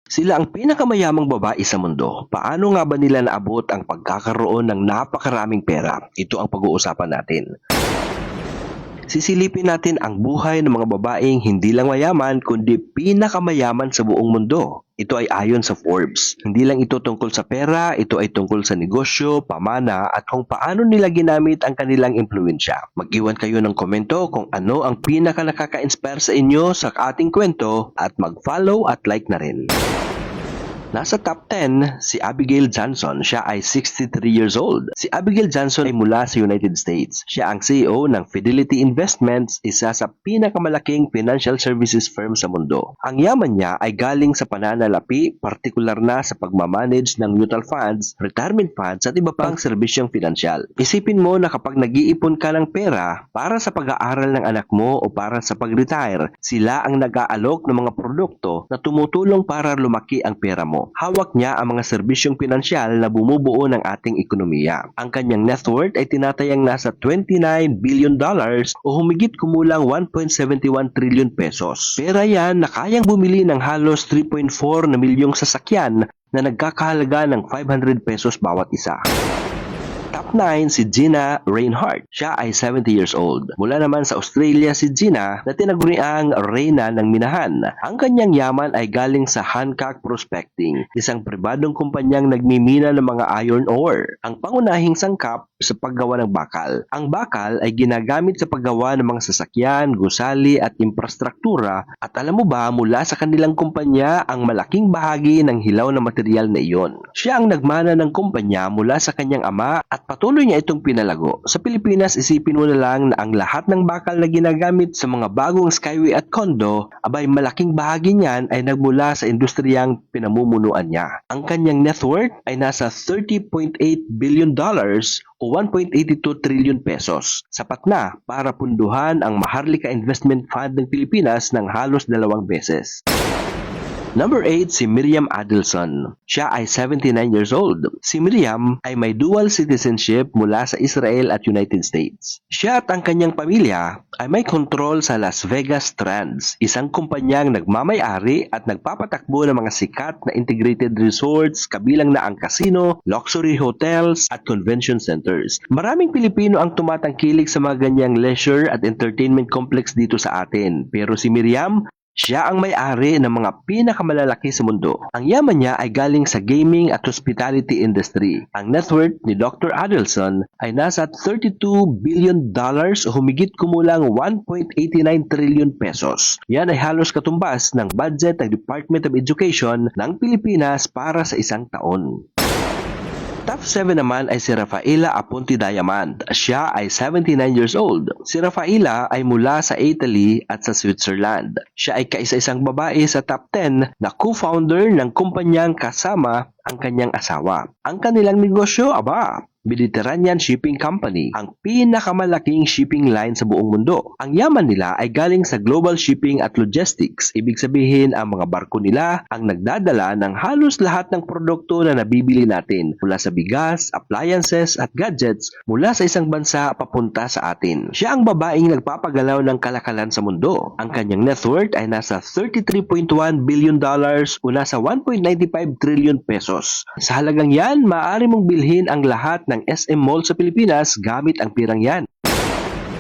Sila ang pinakamayamang babae sa mundo. Paano nga ba nila naabot ang pagkakaroon ng napakaraming pera? Ito ang pag-uusapan natin. Sisilipin natin ang buhay ng mga babaeng hindi lang mayaman kundi pinakamayaman sa buong mundo. Ito ay ayon sa Forbes. Hindi lang ito tungkol sa pera, ito ay tungkol sa negosyo, pamana at kung paano nila ginamit ang kanilang impluensya. Mag-iwan kayo ng komento kung ano ang pinaka nakaka-inspire sa inyo sa ating kwento at mag-follow at like na rin. Nasa top 10, si Abigail Johnson. Siya ay 63 years old. Si Abigail Johnson ay mula sa United States. Siya ang CEO ng Fidelity Investments, isa sa pinakamalaking financial services firm sa mundo. Ang yaman niya ay galing sa pananalapi, partikular na sa pagmamanage ng mutual funds, retirement funds at iba pang serbisyong pinansyal. Isipin mo na kapag nag-iipon ka ng pera para sa pag-aaral ng anak mo o para sa pag-retire, sila ang nag-aalok ng mga produkto na tumutulong para lumaki ang pera mo. Hawak niya ang mga serbisyong pinansyal na bumubuo ng ating ekonomiya. Ang kanyang net worth ay tinatayang nasa $29 billion o humigit kumulang 1.71 trillion pesos. Pera yan na kayang bumili ng halos 3.4 na milyong sasakyan na nagkakahalaga ng 500 pesos bawat isa. Top 9, si Gina Rinehart. Siya ay 70 years old. Mula naman sa Australia si Gina na tinaguriang Reyna ng Minahan. Ang kanyang yaman ay galing sa Hancock Prospecting, isang pribadong kumpanyang nagmimina ng mga iron ore, ang pangunahing sangkap sa paggawa ng bakal. Ang bakal ay ginagamit sa paggawa ng mga sasakyan, gusali at infrastruktura at alam mo ba mula sa kanilang kumpanya ang malaking bahagi ng hilaw na material na iyon. Siya ang nagmana ng kumpanya mula sa kanyang ama at patuloy niya itong pinalago. Sa Pilipinas, isipin mo na lang na ang lahat ng bakal na ginagamit sa mga bagong skyway at kondo, abay malaking bahagi niyan ay nagmula sa industriyang pinamumunuan niya. Ang kanyang net worth ay nasa $30.8 billion o 1.82 trillion pesos. Sapat na para punduhan ang Maharlika Investment Fund ng Pilipinas ng halos 2 beses. Number 8, si Miriam Adelson. Siya ay 79 years old. Si Miriam ay may dual citizenship mula sa Israel at United States. Siya at ang kanyang pamilya ay may kontrol sa Las Vegas Strands, isang kumpanyang nagmamay-ari at nagpapatakbo ng mga sikat na integrated resorts kabilang na ang casino, luxury hotels at convention centers. Maraming Pilipino ang tumatangkilik sa mga ganyang leisure at entertainment complex dito sa atin. Pero si Miriam, siya ang may-ari ng mga pinakamalalaki sa mundo. Ang yaman niya ay galing sa gaming at hospitality industry. Ang net worth ni Dr. Adelson ay nasa $32 billion o humigit kumulang 1.89 trillion pesos. Yan ay halos katumbas ng budget ng Department of Education ng Pilipinas para sa isang taon. Top 7 naman ay si Rafaela Aponte Diamant. Siya ay 79 years old. Si Rafaela ay mula sa Italy at sa Switzerland. Siya ay kaisa-isang babae sa top 10 na co-founder ng kumpanyang kasama ang kanyang asawa. Ang kanilang negosyo, Mediterranean Shipping Company, ang pinakamalaking shipping line sa buong mundo. Ang yaman nila ay galing sa global shipping at logistics. Ibig sabihin, ang mga barko nila ang nagdadala ng halos lahat ng produkto na nabibili natin mula sa bigas, appliances at gadgets mula sa isang bansa papunta sa atin. Siya ang babaeng nagpapagalaw ng kalakalan sa mundo. Ang kanyang net worth ay nasa $33.1 billion o nasa 1.95 trillion pesos. Sa halagang yan, maaari mong bilhin ang lahat ng SM Mall sa Pilipinas gamit ang pirang yan.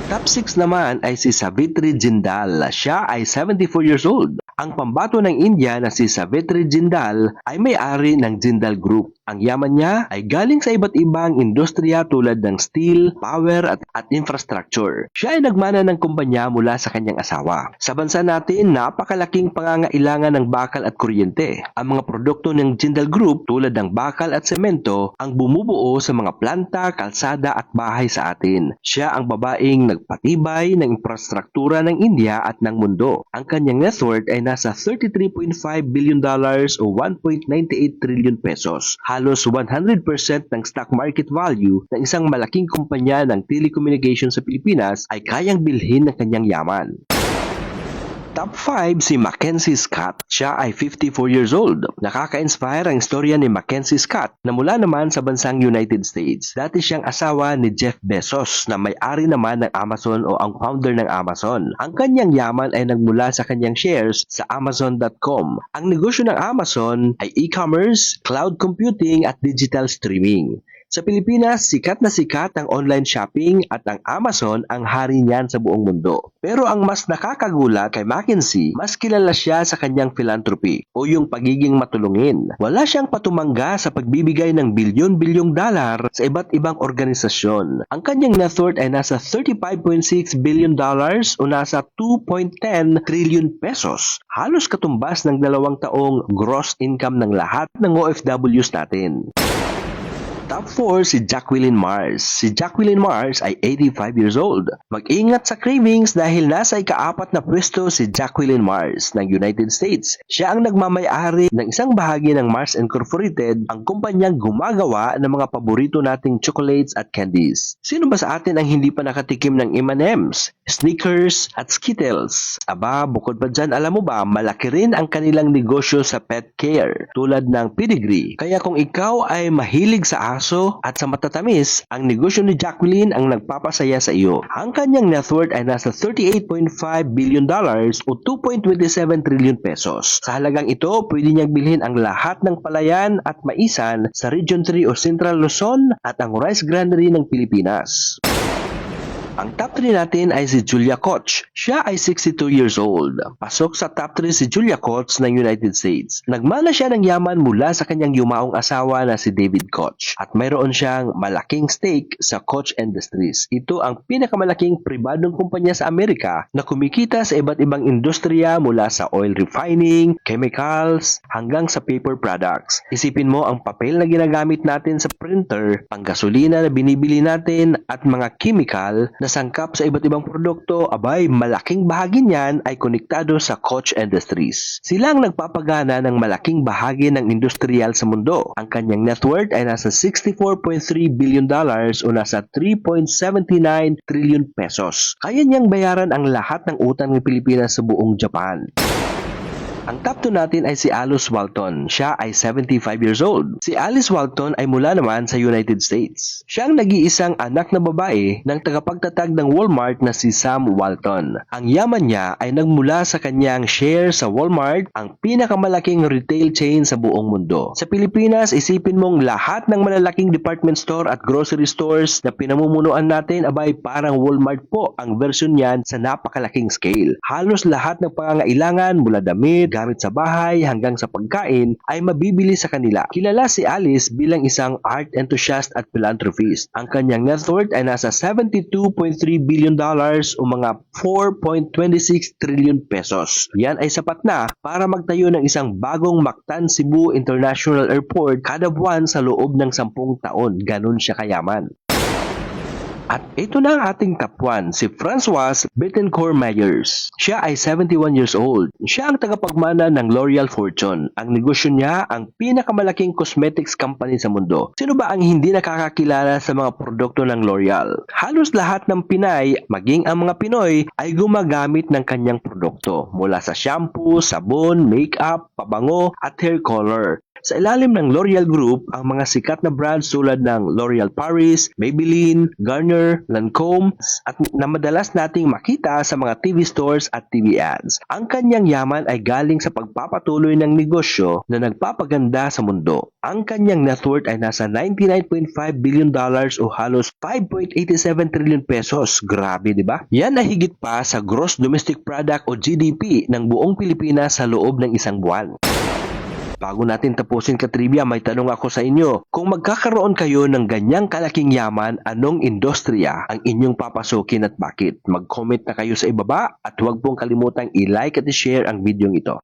Top 6 naman ay si Savitri Jindal. Siya ay 74 years old. Ang pambato ng India na si Savitri Jindal ay may-ari ng Jindal Group. Ang yaman niya ay galing sa iba't ibang industriya tulad ng steel, power at infrastructure. Siya ay nagmana ng kumpanya mula sa kanyang asawa. Sa bansa natin, napakalaking pangangailangan ng bakal at kuryente. Ang mga produkto ng Jindal Group tulad ng bakal at semento ang bumubuo sa mga planta, kalsada at bahay sa atin. Siya ang babaeng nagpatibay ng infrastruktura ng India at ng mundo. Ang kanyang net worth ay nasa $33.5 billion o 1.98 trillion pesos. Halos 100% ng stock market value ng isang malaking kumpanya ng telecommunications sa Pilipinas ay kayang bilhin ng kanyang yaman. Top 5 si Mackenzie Scott. Siya ay 54 years old. Nakaka-inspire ang istorya ni Mackenzie Scott na mula naman sa bansang United States. Dati siyang asawa ni Jeff Bezos na may-ari naman ng Amazon o ang founder ng Amazon. Ang kanyang yaman ay nagmula sa kanyang shares sa Amazon.com. Ang negosyo ng Amazon ay e-commerce, cloud computing at digital streaming. Sa Pilipinas, sikat na sikat ang online shopping at ang Amazon ang hari niyan sa buong mundo. Pero ang mas nakakagulat kay Mackenzie, mas kilala siya sa kanyang philanthropy o yung pagiging matulungin. Wala siyang patumangga sa pagbibigay ng bilyon-bilyong dolar sa iba't ibang organisasyon. Ang kanyang net worth ay nasa $35.6 billion o nasa 2.10 trillion pesos. Halos katumbas ng 2 taong gross income ng lahat ng OFWs natin. Top 4 si Jacqueline Mars. Si Jacqueline Mars ay 85 years old. Mag-ingat sa cravings dahil nasa ika-4 na pwesto si Jacqueline Mars ng United States. Siya ang nagmamay-ari ng isang bahagi ng Mars Incorporated, ang kumpanyang gumagawa ng mga paborito nating chocolates at candies. Sino ba sa atin ang hindi pa nakatikim ng M&M's, Snickers at Skittles? Aba, bukod pa dyan, alam mo ba, malaki rin ang kanilang negosyo sa pet care tulad ng pedigree. Kaya kung ikaw ay mahilig sa aso at sa matatamis, ang negosyo ni Jacqueline ang nagpapasaya sa iyo. Ang kanyang net worth ay nasa $38.5 billion o 2.27 trillion pesos. Sa halagang ito, pwede niyang bilhin ang lahat ng palayan at maisan sa Region 3 o Central Luzon at ang rice granary ng Pilipinas. Ang top 3 natin ay si Julia Koch. Siya ay 62 years old. Pasok sa top 3 si Julia Koch ng United States. Nagmana siya ng yaman mula sa kanyang yumaong asawa na si David Koch. At mayroon siyang malaking stake sa Koch Industries. Ito ang pinakamalaking pribadong kumpanya sa Amerika na kumikita sa iba't ibang industriya mula sa oil refining, chemicals, hanggang sa paper products. Isipin mo ang papel na ginagamit natin sa printer, panggasolina na binibili natin at mga chemical na sangkap sa iba't ibang produkto, abay, malaking bahagi niyan ay konektado sa Koch Industries. Sila ang nagpapagana ng malaking bahagi ng industrial sa mundo. Ang kanyang net worth ay nasa $64.3 billion o nasa 3.79 trillion pesos. Kaya niyang bayaran ang lahat ng utang ng Pilipinas sa buong Japan. Ang top 2 natin ay si Alice Walton. Siya ay 75 years old. Si Alice Walton ay mula naman sa United States. Siya ang nag-iisang anak na babae ng tagapagtatag ng Walmart na si Sam Walton. Ang yaman niya ay nagmula sa kanyang share sa Walmart, ang pinakamalaking retail chain sa buong mundo. Sa Pilipinas, isipin mong lahat ng malalaking department store at grocery stores na pinamumunuan natin, abay parang Walmart po ang version niyan sa napakalaking scale. Halos lahat ng pangangailangan mula damit, gamit sa bahay hanggang sa pagkain ay mabibili sa kanila. Kilala si Alice bilang isang art enthusiast at philanthropist. Ang kanyang net worth ay nasa $72.3 billion o mga 4.26 trillion pesos. Yan ay sapat na para magtayo ng isang bagong Mactan Cebu International Airport kada buwan sa loob ng 10 taon. Ganun siya kayaman. At ito na ang ating top 1, si Francois Bettencourt Meyers. Siya ay 71 years old. Siya ang tagapagmana ng L'Oreal Fortune. Ang negosyo niya ang pinakamalaking cosmetics company sa mundo. Sino ba ang hindi nakakakilala sa mga produkto ng L'Oreal? Halos lahat ng Pinay, maging ang mga Pinoy, ay gumagamit ng kanyang produkto. Mula sa shampoo, sabon, makeup, pabango, at hair color. Sa ilalim ng L'Oreal Group, ang mga sikat na brands tulad ng L'Oreal Paris, Maybelline, Garnier, Lancome, at na madalas nating makita sa mga TV stores at TV ads. Ang kanyang yaman ay galing sa pagpapatuloy ng negosyo na nagpapaganda sa mundo. Ang kanyang net worth ay nasa $99.5 billion o halos 5.87 trillion pesos. Grabe, di ba? Yan ay higit pa sa gross domestic product o GDP ng buong Pilipinas sa loob ng isang buwan. Bago natin tapusin ka-trivia, may tanong ako sa inyo. Kung magkakaroon kayo ng ganyang kalaking yaman, anong industriya ang inyong papasukin at bakit? Mag-comment na kayo sa ibaba at huwag pong kalimutang i-like at i-share ang video ito.